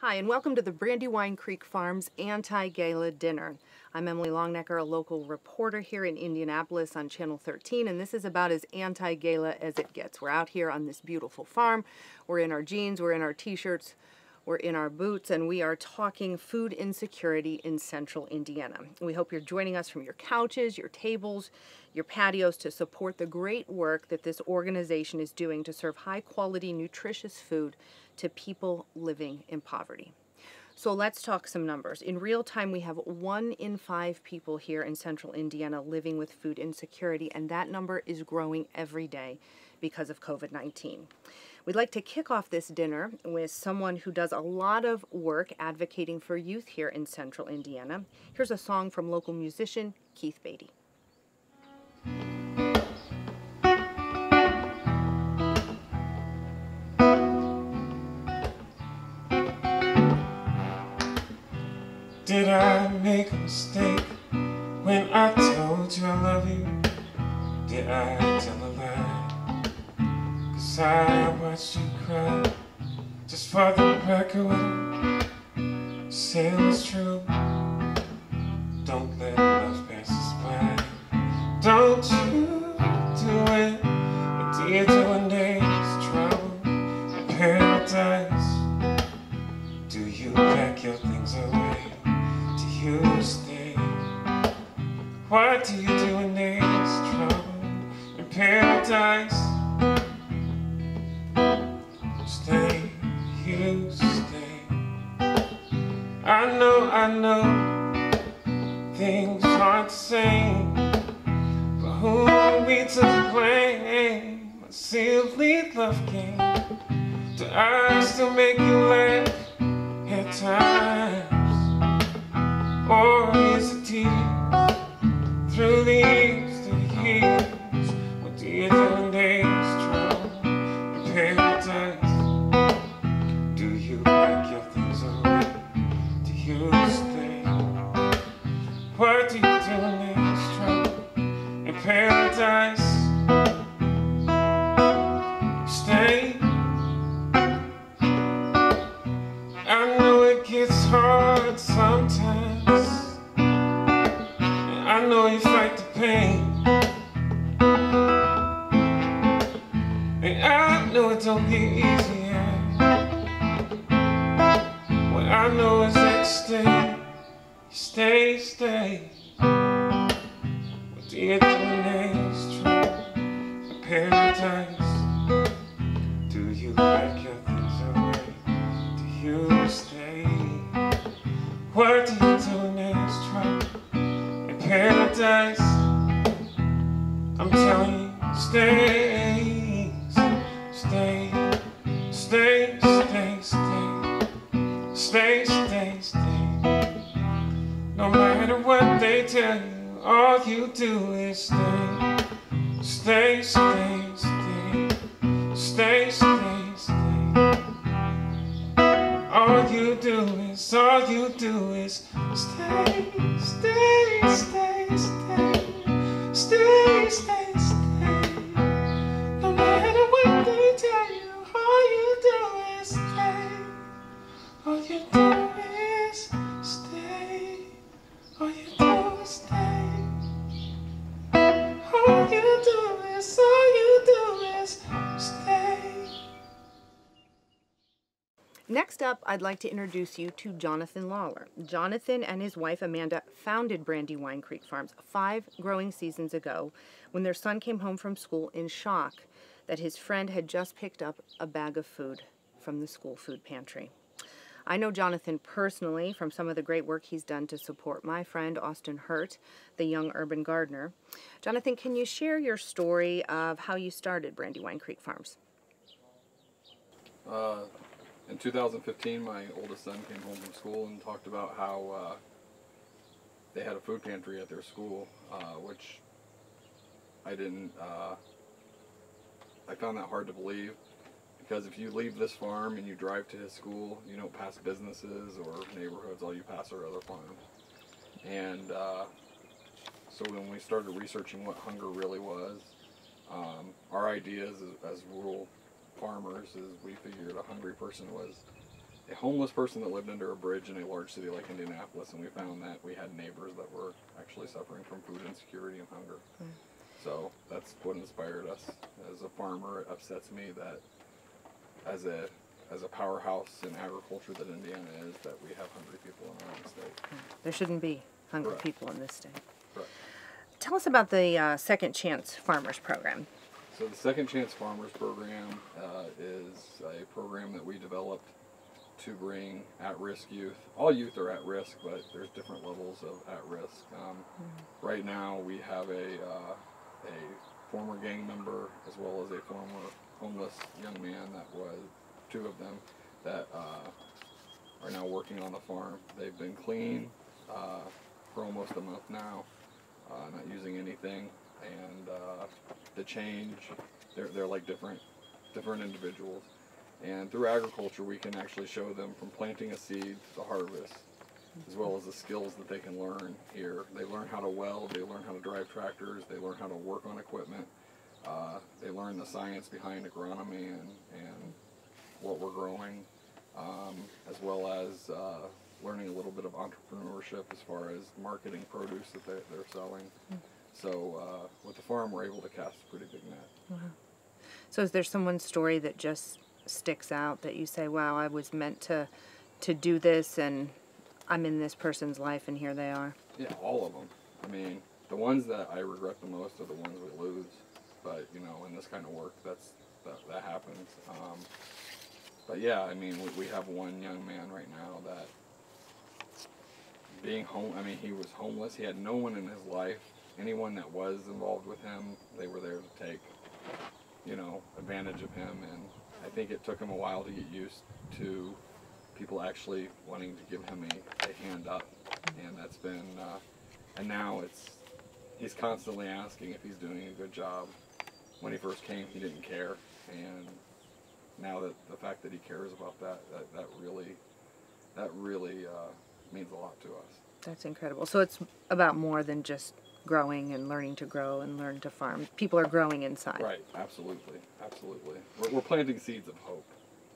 Hi, and welcome to the Brandywine Creek Farms Anti-Gala Dinner. I'm Emily Longnecker, a local reporter here in Indianapolis on Channel 13, and this is about as anti-gala as it gets. We're out here on this beautiful farm. We're in our jeans, we're in our t-shirts, we're in our boots, and we are talking food insecurity in central Indiana. We hope you're joining us from your couches, your tables, your patios to support the great work that this organization is doing to serve high-quality, nutritious food to people living in poverty. So let's talk some numbers. In real time, we have 1 in 5 people here in central Indiana living with food insecurity, and that number is growing every day because of COVID-19. We'd like to kick off this dinner with someone who does a lot of work advocating for youth here in central Indiana. Here's a song from local musician Keith Beatty. Did I make a mistake when I told you I love you? Did I tell a lie? 'Cause I watched you cry just for the record. Say it was true. Don't let love pass us by. Don't you do it. What do you do in days trouble in paradise? Do you pack your things away? You stay. What do you do when there's trouble in paradise? Stay, you stay. I know things aren't the same, but who are we to blame? A silly love game. Do I still make you laugh at times? Or is it tears through the years? What do you do when there's trouble in paradise? Do you pack your things away? Do you stay? What do you do when there's trouble in paradise? Stay. I know it gets hard sometimes. I know you fight the pain, and I know it don't get easier. What I know is that you stay. What do you do when there's trouble in paradise? Do you pack your things away? Do you stay? What do you do when there's trouble in paradise? I'm telling you, stay, stay, stay, stay, stay, stay, stay, stay. No matter what they tell you, all you do is stay, stay, stay, stay, stay, stay, stay. All you do is stay, stay, stay, stay, stay, stay, stay. No matter what they tell you, all you do is stay. All you do is stay. All you do is stay. All you do is stay. Next up, I'd like to introduce you to Jonathan Lawler. Jonathan and his wife Amanda founded Brandywine Creek Farms 5 growing seasons ago when their son came home from school in shock that his friend had just picked up a bag of food from the school food pantry. I know Jonathan personally from some of the great work he's done to support my friend Austin Hurt, the young urban gardener. Jonathan, can you share your story of how you started Brandywine Creek Farms? In 2015, my oldest son came home from school and talked about how they had a food pantry at their school, which I found that hard to believe, because if you leave this farm and you drive to his school, you don't pass businesses or neighborhoods, all you pass are other farms. And so when we started researching what hunger really was, our ideas as rural farmers is we figured a hungry person was a homeless person that lived under a bridge in a large city like Indianapolis, and we found that we had neighbors that were actually suffering from food insecurity and hunger. So that's what inspired us. As a farmer, it upsets me that as a powerhouse in agriculture that Indiana is, that we have hungry people in our own state. There shouldn't be hungry Correct. people in this state. Correct. Tell us about the Second Chance Farmers Program. So the Second Chance Farmers Program is a program that we developed to bring at-risk youth. All youth are at risk, but there's different levels of at-risk. Right now we have a former gang member as well as a former homeless young man, that was two of them, that are now working on the farm. They've been clean for almost a month now, not using anything, and the change, they're like different individuals. And through agriculture, we can actually show them from planting a seed to harvest, as well as the skills that they can learn here. They learn how to weld, they learn how to drive tractors, they learn how to work on equipment, they learn the science behind agronomy and what we're growing, as well as learning a little bit of entrepreneurship as far as marketing produce that they're selling. So with the farm, we're able to cast a pretty big net. Wow. So is there someone's story that just sticks out that you say, wow, I was meant to do this, and I'm in this person's life, and here they are? Yeah, all of them. I mean, the ones that I regret the most are the ones we lose. But, you know, in this kind of work, that happens. But yeah, I mean, we have one young man right now that being home, I mean, he was homeless. He had no one in his life. Anyone that was involved with him, they were there to take, you know, advantage of him. And I think it took him a while to get used to people actually wanting to give him a hand up. And that's been, and now he's constantly asking if he's doing a good job. When he first came, he didn't care. And now that the fact that he cares about that really means a lot to us. That's incredible. So it's about more than just growing and learning to grow and learn to farm. People are growing inside. Right, absolutely, absolutely. We're planting seeds of hope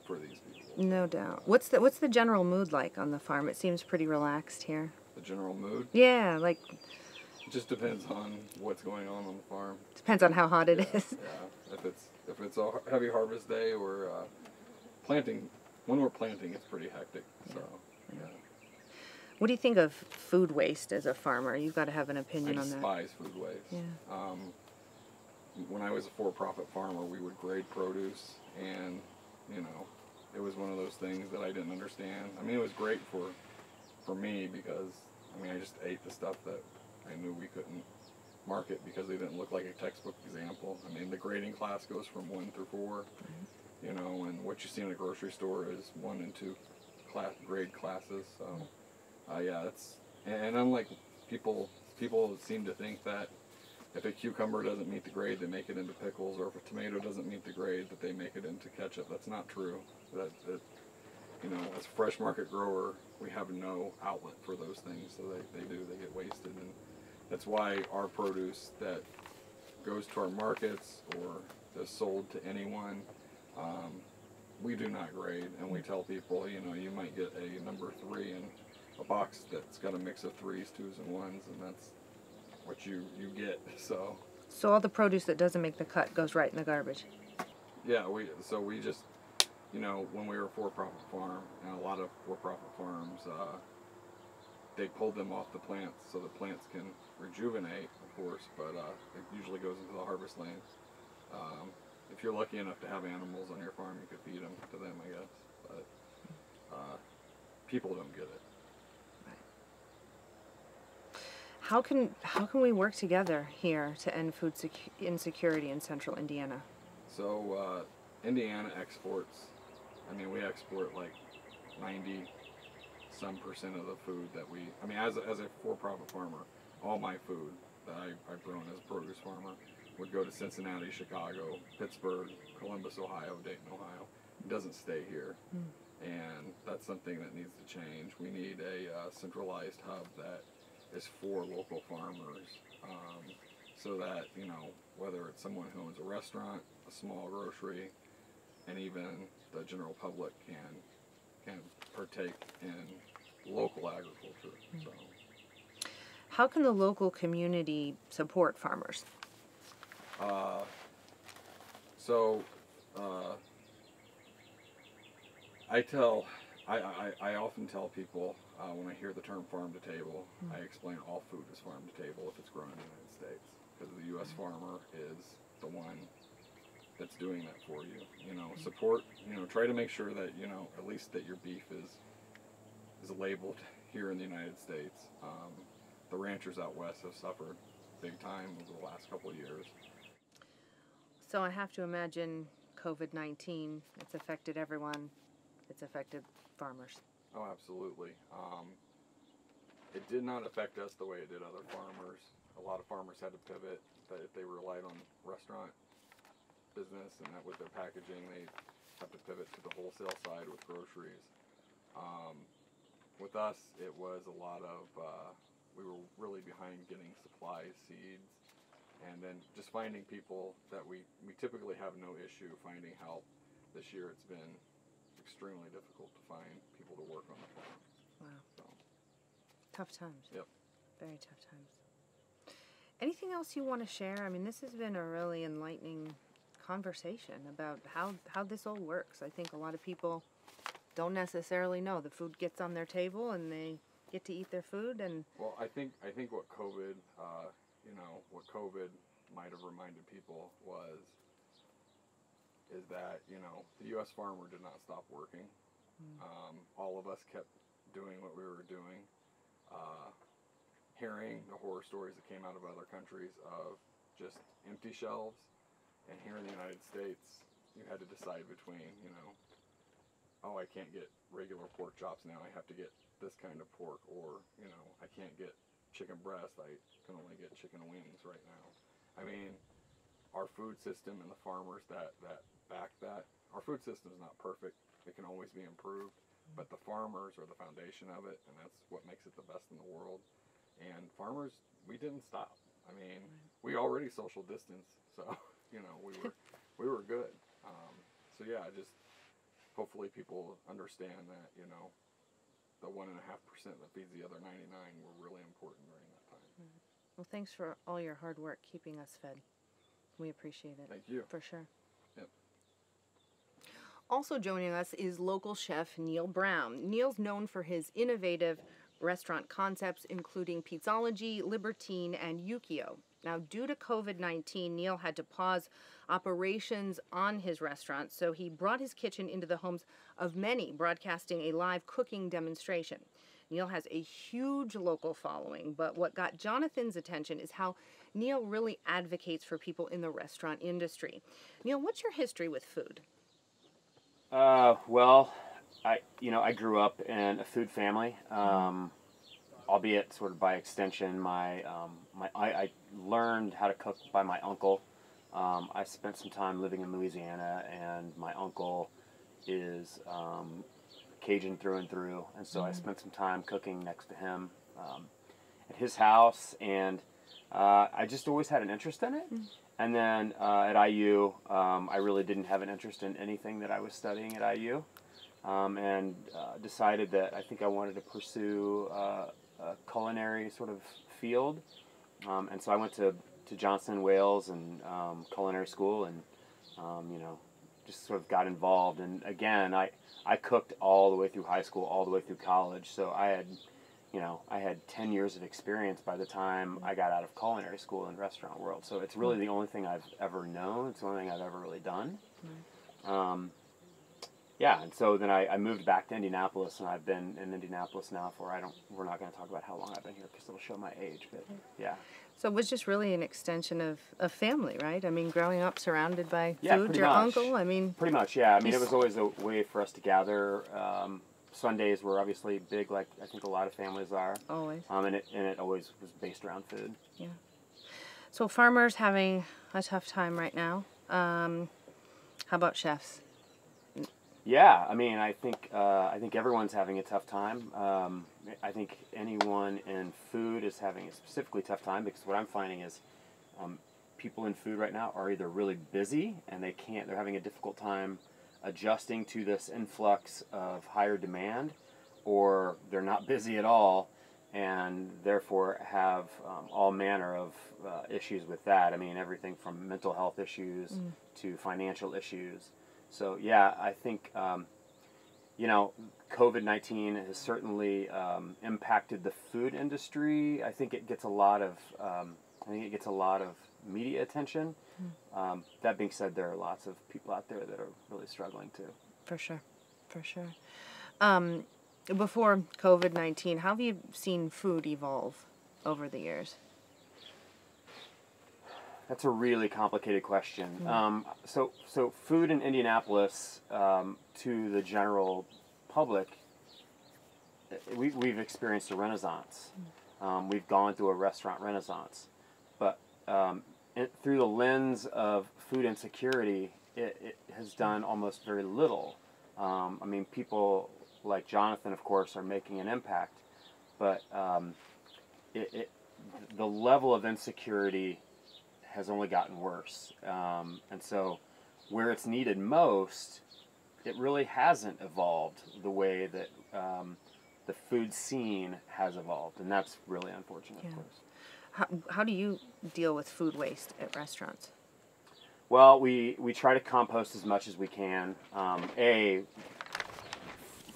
for these people. No doubt. What's the general mood like on the farm? It seems pretty relaxed here. The general mood? Yeah, like... It just depends on what's going on the farm. Depends on how hot it is. Yeah, if it's a heavy harvest day or planting, when we're planting, it's pretty hectic. So, yeah. What do you think of food waste as a farmer? You've got to have an opinion on that. I despise food waste. Yeah. When I was a for-profit farmer, we would grade produce, and you know, it was one of those things that I didn't understand. I mean, it was great for me because I mean, I just ate the stuff that I knew we couldn't market because they didn't look like a textbook example. I mean, the grading class goes from 1 through 4, you know, and what you see in a grocery store is 1 and 2 grade classes. So, yeah, and unlike people seem to think that if a cucumber doesn't meet the grade, they make it into pickles, or if a tomato doesn't meet the grade, that they make it into ketchup. That's not true. That you know, as a fresh market grower, we have no outlet for those things, so they get wasted. And that's why our produce that goes to our markets or is sold to anyone, we do not grade. And we tell people, you know, you might get a number 3 in a box that's got a mix of 3s, 2s, and 1s, and that's what you get. So all the produce that doesn't make the cut goes right in the garbage. Yeah, we just, you know, when we were a for-profit farm, and a lot of for-profit farms, they pulled them off the plants so the plants can rejuvenate, of course, but it usually goes into the harvest lane. If you're lucky enough to have animals on your farm, you could feed them to them, I guess, but people don't get it. How can we work together here to end food insecurity in central Indiana? So Indiana exports, I mean, we export like 90-some% of the food that we, I mean, as a for-profit farmer, all my food that I've grown as a produce farmer would go to Cincinnati, Chicago, Pittsburgh, Columbus, Ohio, Dayton, Ohio. It doesn't stay here. And that's something that needs to change. We need a centralized hub that is for local farmers, so that, you know, whether it's someone who owns a restaurant, a small grocery, and even the general public can partake in local agriculture. So. How can the local community support farmers? I often tell people when I hear the term farm to table, I explain all food is farm to table if it's grown in the United States, because the U.S. farmer is the one that's doing that for you. You know, support. You know, try to make sure that at least that your beef is labeled here in the United States. The ranchers out west have suffered big time over the last couple of years. So I have to imagine COVID-19, it's affected everyone. It's affected farmers. Oh, absolutely. It did not affect us the way it did other farmers. A lot of farmers had to pivot. That if they relied on restaurant business and that with their packaging, they have to pivot to the wholesale side with groceries. With us, it was a lot of, we were really behind getting supplies, seeds, and then just finding people that we typically have no issue finding help. This year it's been extremely difficult to find people to work on the farm. Wow. So. Tough times. Yep. Very tough times. Anything else you want to share? I mean, this has been a really enlightening conversation about how this all works. I think a lot of people don't necessarily know. The food gets on their table and they get to eat their food. And well, I think what COVID, what COVID might have reminded people is that the U.S. farmer did not stop working. All of us kept doing what we were doing. Hearing the horror stories that came out of other countries of just empty shelves, and here in the United States, you had to decide between, oh, I can't get regular pork chops now, I have to get this kind of pork, or, I can't get chicken breast, I can only get chicken wings right now. I mean, our food system and the farmers that back that, our food system is not perfect, it can always be improved, but the farmers are the foundation of it, and that's what makes it the best in the world. And farmers, we didn't stop. I mean, we already social distance, so we were good. So yeah, just hopefully people understand that the 1.5% that feeds the other 99 were really important during that time. well, thanks for all your hard work keeping us fed. We appreciate it. Thank you. For sure. Yep. Also joining us is local chef Neil Brown. Neil's known for his innovative restaurant concepts, including Pizzology, Libertine, and Yukio. Now, due to COVID-19, Neil had to pause operations on his restaurant, so he brought his kitchen into the homes of many, broadcasting a live cooking demonstration. Neil has a huge local following, but what got Jonathan's attention is how Neil really advocates for people in the restaurant industry. Neil, what's your history with food? Well, I grew up in a food family, albeit sort of by extension. I learned how to cook by my uncle. I spent some time living in Louisiana, and my uncle is Cajun through and through, and so I spent some time cooking next to him at his house, and I just always had an interest in it. And then at IU, I really didn't have an interest in anything that I was studying at IU. And decided that I think I wanted to pursue a culinary sort of field. And so I went to Johnson, Wales, and culinary school, and just sort of got involved. And again, I cooked all the way through high school, all the way through college. So I had 10 years of experience by the time I got out of culinary school in the restaurant world. So it's really the only thing I've ever known. It's the only thing I've ever really done. Yeah, and so then I moved back to Indianapolis, and I've been in Indianapolis now for, we're not going to talk about how long I've been here because it'll show my age, but yeah. So it was just really an extension of family, right? I mean, growing up surrounded by Yeah, food, pretty your much. uncle, I mean... Pretty much, yeah. I mean, it was always a way for us to gather. Sundays were obviously big, like I think a lot of families are. Always. And it always was based around food. Yeah. So farmers having a tough time right now. How about chefs? Yeah, I mean, I think everyone's having a tough time. I think anyone in food is having a specifically tough time because what I'm finding is people in food right now are either really busy and they're having a difficult time adjusting to this influx of higher demand, or they're not busy at all, and therefore have all manner of issues with that. I mean, everything from mental health issues to financial issues. So yeah, I think COVID-19 has certainly impacted the food industry. I think it gets a lot of media attention. That being said, there are lots of people out there that are really struggling too. For sure, for sure. Before COVID-19, how have you seen food evolve over the years? That's a really complicated question. So food in Indianapolis, to the general public, we've experienced a renaissance. We've gone through a restaurant renaissance, but through the lens of food insecurity, it has done almost very little. I mean, people like Jonathan, of course, are making an impact, but the level of insecurity has only gotten worse. And so where it's needed most, it really hasn't evolved the way that the food scene has evolved, and that's really unfortunate, of course. How do you deal with food waste at restaurants? Well, we try to compost as much as we can.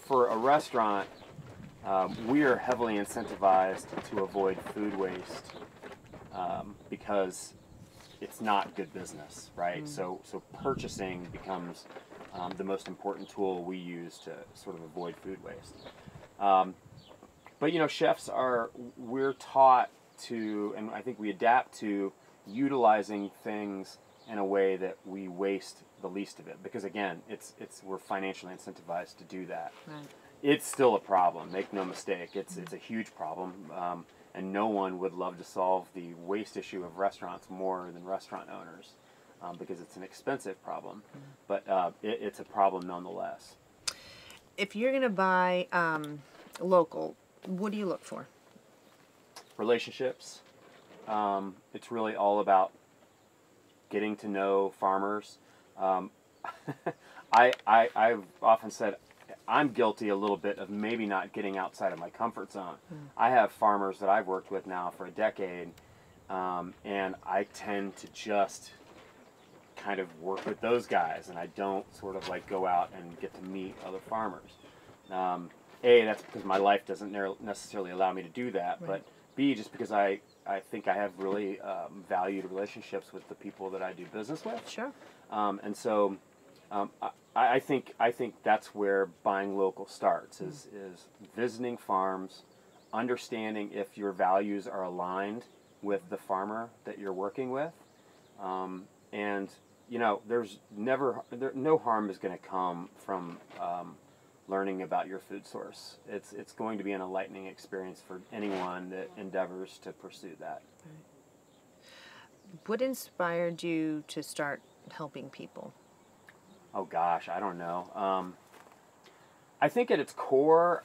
For a restaurant, we are heavily incentivized to avoid food waste because it's not good business, right? So purchasing becomes the most important tool we use to sort of avoid food waste. But chefs we're taught to, and I think we adapt to, utilizing things in a way that we waste the least of it, because again, we're financially incentivized to do that. Right. It's still a problem, make no mistake. It's a huge problem, and no one would love to solve the waste issue of restaurants more than restaurant owners, because it's an expensive problem, but it's a problem nonetheless. If you're going to buy local, what do you look for? Relationships. It's really all about getting to know farmers. I've often said I'm guilty a little bit of maybe not getting outside of my comfort zone. I have farmers that I've worked with now for a decade, and I tend to just kind of work with those guys, and I don't sort of like go out and get to meet other farmers. That's because my life doesn't necessarily allow me to do that, right. But B, just because I think I have really valued relationships with the people that I do business with. Sure. And so I think that's where buying local starts, is visiting farms, understanding if your values are aligned with the farmer that you're working with, and there's no harm is going to come from learning about your food source. It's going to be an enlightening experience for anyone that endeavors to pursue that. Right. What inspired you to start helping people? Oh gosh, I don't know. I think at its core,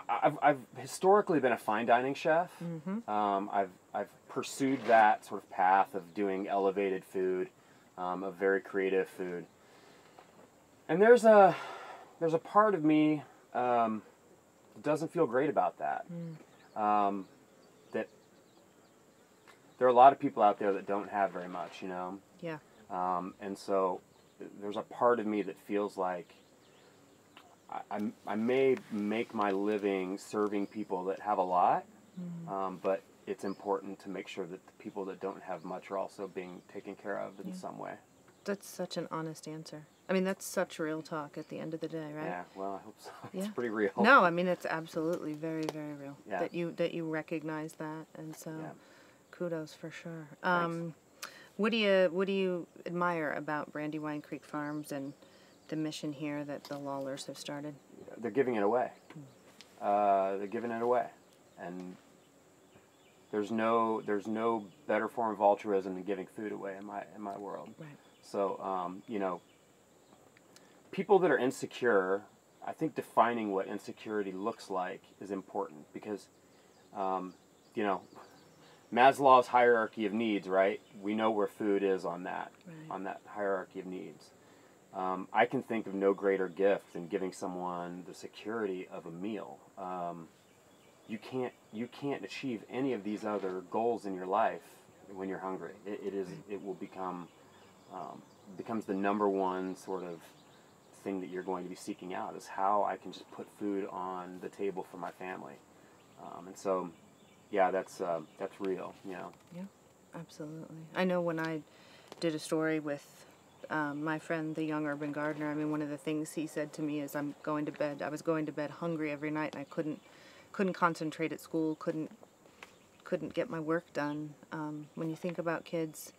I've historically been a fine dining chef. I've pursued that sort of path of doing elevated food, of very creative food. And there's a part of me that doesn't feel great about that. That there are a lot of people out there that don't have very much, Yeah. And so there's a part of me that feels like I may make my living serving people that have a lot, but it's important to make sure that the people that don't have much are also being taken care of in some way. That's such an honest answer. I mean, that's such real talk at the end of the day, right? Yeah, well, I hope so. It's pretty real. No, I mean, it's absolutely very, very real. Yeah. That you recognize that, and so kudos for sure. Thanks. What do you admire about Brandywine Creek Farms and the mission here that the Lawlers have started? They're giving it away. They're giving it away, and there's no better form of altruism than giving food away in my world. Right. So people that are insecure, I think defining what insecurity looks like is important, because Maslow's hierarchy of needs, right? We know where food is on that hierarchy of needs. I can think of no greater gift than giving someone the security of a meal. You can't achieve any of these other goals in your life when you're hungry. It will becomes the number one sort of thing that you're going to be seeking out, is how I can just put food on the table for my family. And so, yeah, that's real, you know. Yeah, absolutely. I know when I did a story with my friend, the young urban gardener, I mean, one of the things he said to me is, I was going to bed hungry every night, and I couldn't concentrate at school, couldn't get my work done. When you think about kids,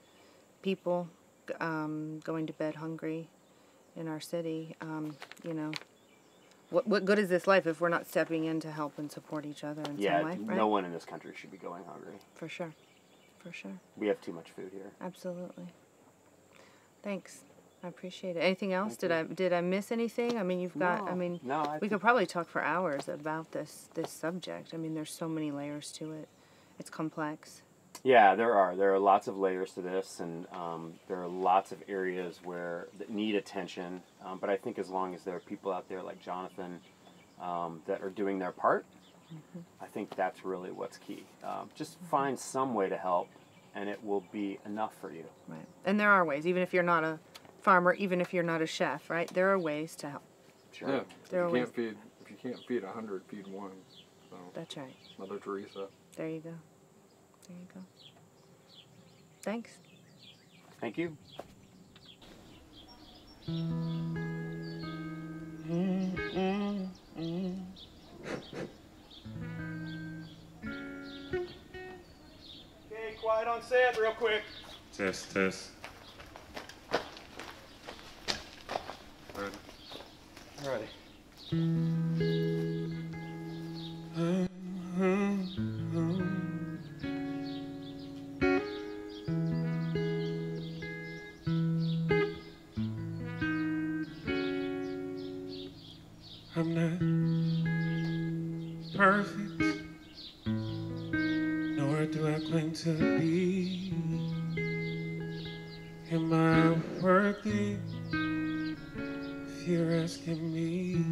people going to bed hungry in our city, you know, what good is this life if we're not stepping in to help and support each other in some way, right? No one in this country should be going hungry. For sure. For sure. We have too much food here. Absolutely. Thanks. I appreciate it. Anything else? Did I miss anything? I mean, you've got, we could probably talk for hours about this subject. I mean, there's so many layers to it. It's complex. Yeah, there are lots of layers to this, and there are lots of areas that need attention. But I think as long as there are people out there like Jonathan that are doing their part, I think that's really what's key. Just find some way to help, and it will be enough for you. Right. And there are ways, even if you're not a farmer, even if you're not a chef, right? There are ways to help. Sure. Yeah. There If you can't feed 100, feed one. So That's right. Mother Teresa. There you go. There you go. Thanks. Thank you. Okay, quiet on set real quick. Test. Ready? Alrighty. I'm not perfect, nor do I claim to be. Am I worthy, if you're asking me?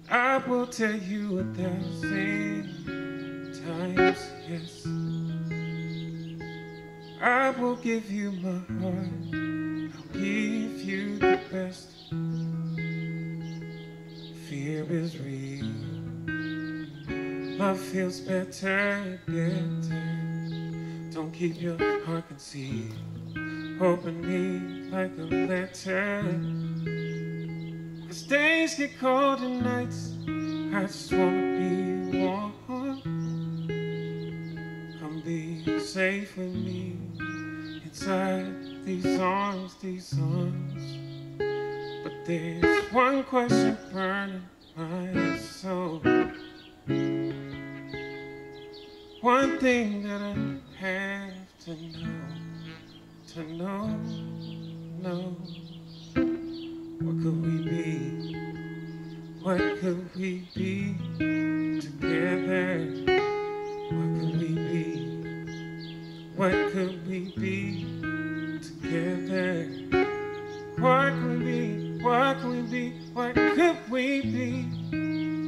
I will tell you 1,000 times yes. I will give you my heart, I'll give you the best. Fear is real, love feels better. Don't keep your heart concealed, open me like a letter. 'Cause days get cold and nights, I just wanna be warm. Come be safe with me, inside these arms. But there's one question burning my soul, one thing that I have to know. What could we be? What could we be together? What could we be? What could we be together? What could we be? What could we be? What could we be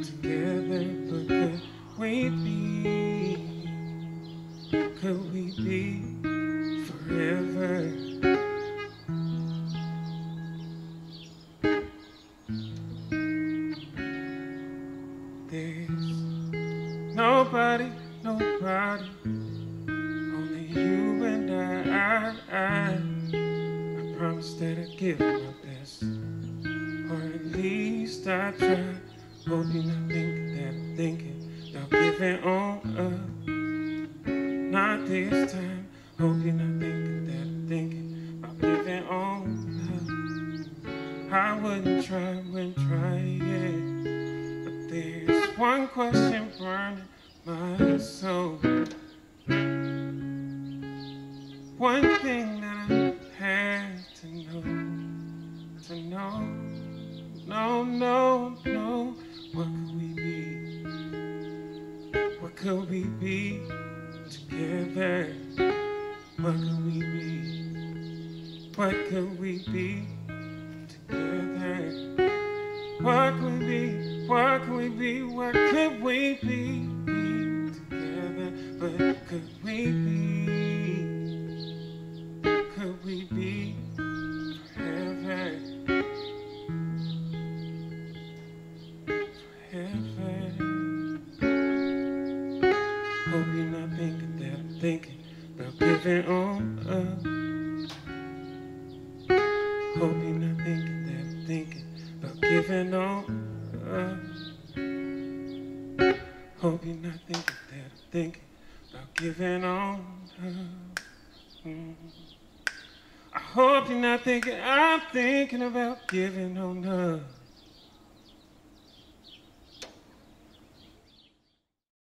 together? What could we be? Could we be forever? There's nobody, only you and I promise that I'll give my best, or at least I try. Hope you're not thinking that I'm thinking about giving on up. Not this time. Hope you're not thinking that I'm thinking about giving on up. I wouldn't try, yeah. But there's one question burning my soul, one thing that I have to know. No. What could we be? What could we be together? What could we be? what could we be together? What could we be? What could we be? What could we be together? What could we be? Could we be forever? Forever. Hope you're not thinking that I'm thinking about giving on up. Hope you're not thinking that I'm thinking about giving on up. Hope you're not thinking that I'm thinking about giving on up. I hope you're not thinking I'm thinking about giving on up.